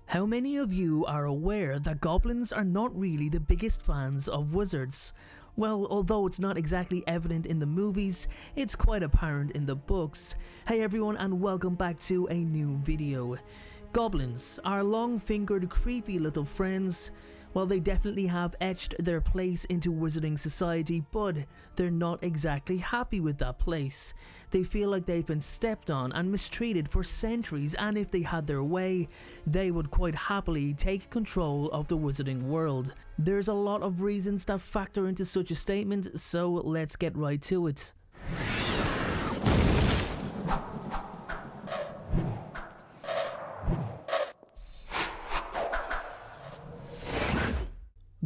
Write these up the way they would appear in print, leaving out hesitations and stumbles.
How many of you are aware that goblins are not really the biggest fans of wizards? Well, although it's not exactly evident in the movies, it's quite apparent in the books. Hey everyone, and welcome back to a new video. Goblins are long-fingered, creepy little friends. Well, they definitely have etched their place into wizarding society, but they're not exactly happy with that place. They feel like they've been stepped on and mistreated for centuries, and if they had their way, they would quite happily take control of the wizarding world. There's a lot of reasons that factor into such a statement, so let's get right to it.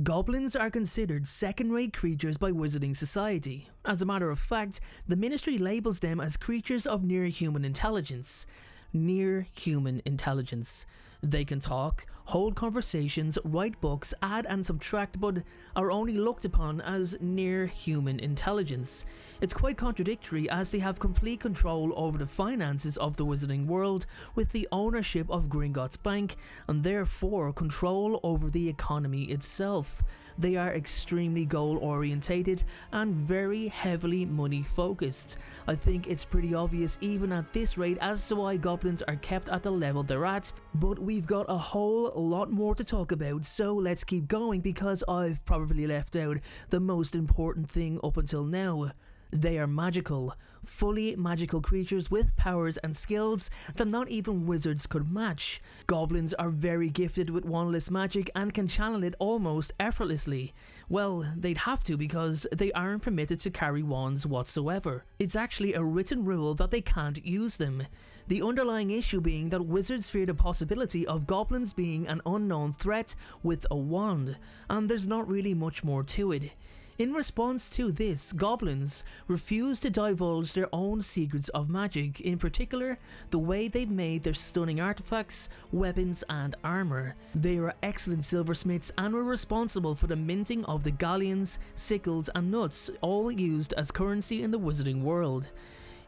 Goblins are considered second-rate creatures by wizarding society. As a matter of fact, the ministry labels them as creatures of near-human intelligence. Near-human intelligence. They can talk, hold conversations, write books, add and subtract, but are only looked upon as near-human intelligence. It's quite contradictory, as they have complete control over the finances of the wizarding world with the ownership of Gringotts Bank, and therefore control over the economy itself. They are extremely goal-orientated and very heavily money-focused. I think it's pretty obvious even at this rate as to why goblins are kept at the level they're at, but we've got a whole lot more to talk about, so let's keep going because I've probably left out the most important thing up until now. They are magical, fully magical creatures with powers and skills that not even wizards could match. Goblins are very gifted with wandless magic and can channel it almost effortlessly. Well, they'd have to because they aren't permitted to carry wands whatsoever. It's actually a written rule that they can't use them. The underlying issue being that wizards fear the possibility of goblins being an unknown threat with a wand, and there's not really much more to it. In response to this, goblins refuse to divulge their own secrets of magic, in particular, the way they've made their stunning artifacts, weapons and armour. They are excellent silversmiths and were responsible for the minting of the galleons, sickles and nuts, all used as currency in the wizarding world.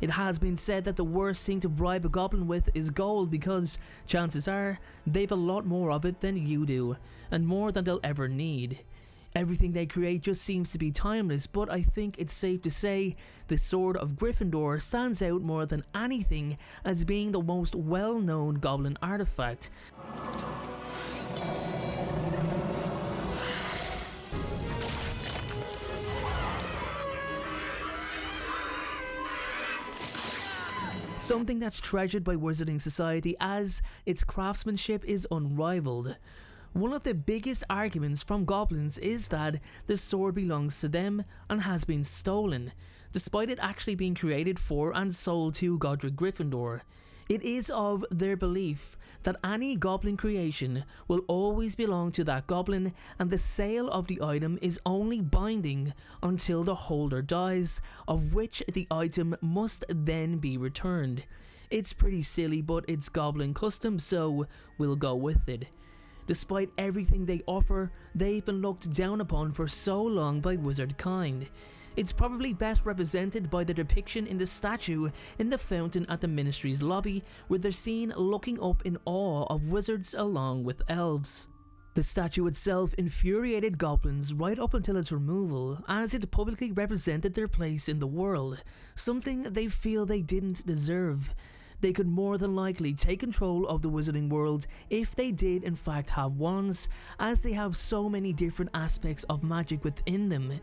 It has been said that the worst thing to bribe a goblin with is gold because chances are they've a lot more of it than you do, and more than they'll ever need. Everything they create just seems to be timeless, but I think it's safe to say the Sword of Gryffindor stands out more than anything as being the most well-known goblin artifact. Something that's treasured by wizarding society as its craftsmanship is unrivaled. One of the biggest arguments from goblins is that the sword belongs to them and has been stolen, despite it actually being created for and sold to Godric Gryffindor. It is of their belief that any goblin creation will always belong to that goblin, and the sale of the item is only binding until the holder dies, of which the item must then be returned. It's pretty silly, but it's goblin custom, so we'll go with it. Despite everything they offer, they've been looked down upon for so long by wizardkind. It's probably best represented by the depiction in the statue in the fountain at the ministry's lobby, where they're seen looking up in awe of wizards along with elves. The statue itself infuriated goblins right up until its removal, as it publicly represented their place in the world, something they feel they didn't deserve. They could more than likely take control of the wizarding world if they did in fact have wands, as they have so many different aspects of magic within them.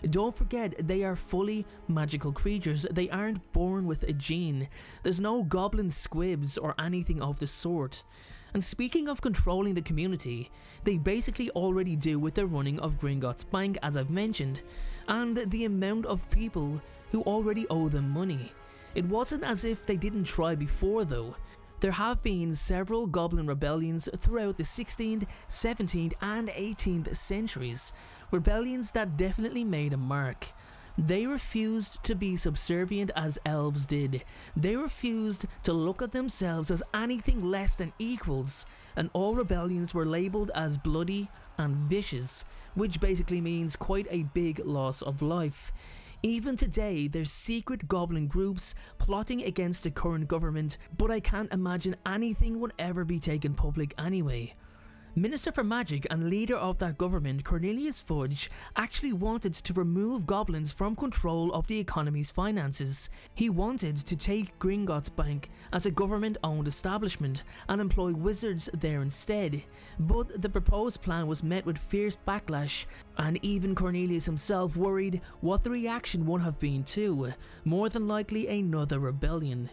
Don't forget, they are fully magical creatures. They aren't born with a gene. There's no goblin squibs or anything of the sort. And speaking of controlling the community, they basically already do with the running of Gringotts Bank, as I've mentioned, and the amount of people who already owe them money. It wasn't as if they didn't try before though. There have been several goblin rebellions throughout the 16th, 17th and 18th centuries, rebellions that definitely made a mark. They refused to be subservient as elves did. They refused to look at themselves as anything less than equals, and all rebellions were labelled as bloody and vicious, which basically means quite a big loss of life. Even today, there's secret goblin groups plotting against the current government, but I can't imagine anything would ever be taken public anyway. Minister for Magic and leader of that government, Cornelius Fudge, actually wanted to remove goblins from control of the economy's finances. He wanted to take Gringotts Bank as a government-owned establishment and employ wizards there instead. But the proposed plan was met with fierce backlash, and even Cornelius himself worried what the reaction would have been too. More than likely another rebellion.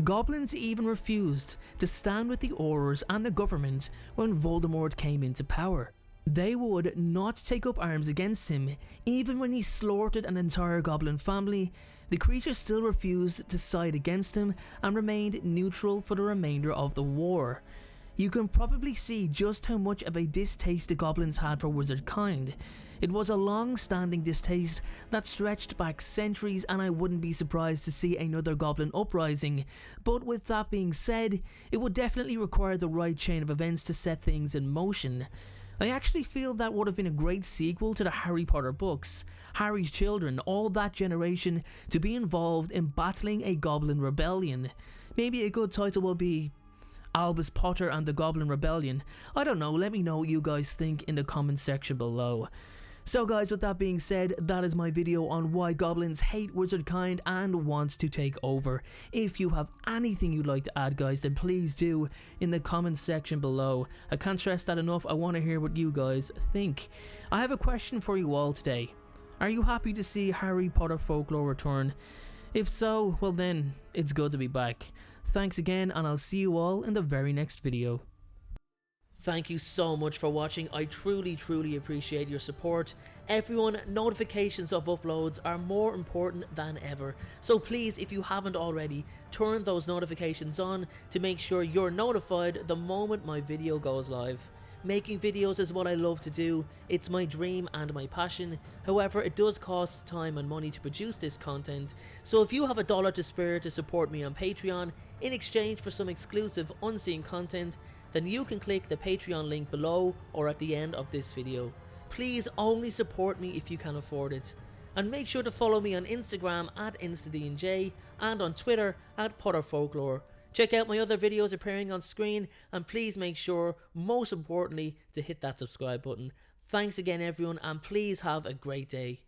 Goblins even refused to stand with the Aurors and the government when Voldemort came into power. They would not take up arms against him. Even when he slaughtered an entire goblin family, the creatures still refused to side against him and remained neutral for the remainder of the war. You can probably see just how much of a distaste the goblins had for wizardkind. It was a long-standing distaste that stretched back centuries, and I wouldn't be surprised to see another goblin uprising. But with that being said, it would definitely require the right chain of events to set things in motion. I actually feel that would have been a great sequel to the Harry Potter books. Harry's children, all that generation, to be involved in battling a goblin rebellion. Maybe a good title will be Albus Potter and the Goblin Rebellion. I don't know, let me know what you guys think in the comment section below. So guys, with that being said, that is my video on why goblins hate wizardkind and want to take over. If you have anything you'd like to add, guys, then please do in the comment section below. I can't stress that enough. I want to hear what you guys think. I have a question for you all today. Are you happy to see Harry Potter folklore return? If so, well then, it's good to be back. Thanks again, and I'll see you all in the very next video. Thank you so much for watching. I truly appreciate your support. Everyone, notifications of uploads are more important than ever. So please, if you haven't already, turn those notifications on to make sure you're notified the moment my video goes live. Making videos is what I love to do. It's my dream and my passion. However, it does cost time and money to produce this content. So if you have $1 to spare to support me on Patreon in exchange for some exclusive unseen content, then you can click the Patreon link below or at the end of this video. Please only support me if you can afford it. And make sure to follow me on Instagram at InstaDNJ and on Twitter at PotterFolklore. Check out my other videos appearing on screen, and please make sure, most importantly, to hit that subscribe button. Thanks again everyone, and please have a great day.